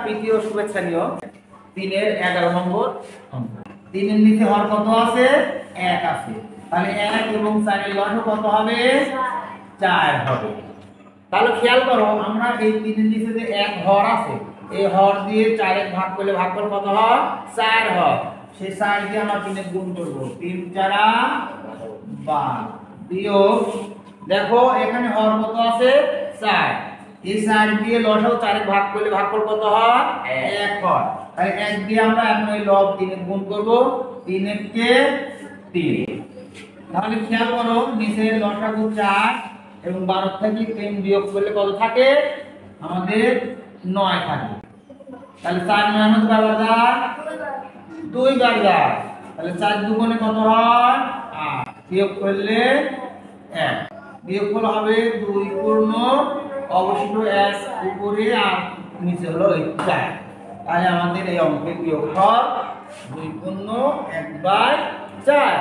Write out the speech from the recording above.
প্রীতীয় শুভেচ্ছা নিও। 3-এর 11 নম্বর অঙ্ক। 3-এর নিচে হর কত আছে? 1 আছে। তাহলে 1 এবং 4-এর লসাগু কত হবে? 4 হবে। তাহলে খেয়াল করো, আমরা এই 3-এর নিচে যে 1 হর আছে, এই হর দিয়ে 4 এর ভাগ করলে ভাগফল কত হয়? 4 হয়। সেই 4 দিয়ে আমরা 3 এর গুণ করব। 3 4 12 বিয়োগ, দেখো এখানে হর কত আছে? 4। এই 4 দিয়ে লসাগু 4 এর ভাগ করলে ভাগফল কত হয়? 1 হয়। তাহলে 1 দিয়ে আমরা এখন এই লব 3 এর গুণ করব। 3 এর কে 3। তাহলে খেয়াল করো, নিচে লসাগু 4 এবং 12 থেকে 3 বিয়োগ করলে কত থাকে? আমাদের 9 থাকে। তাহলে 4 9 মধ্যে কয়বার যায়? 2 বার যায়। তাহলে 4 দুগুণে কত হয়? 8। বিয়োগ করলে 1। বিয়োগফল হবে 2 পূর্ণ অবশিষ্ট 1 উপরে আর নিচে হলো 4। তাহলে আমাদের এই অঙ্কের বিয়োগফল 2 পূর্ণ 1/4।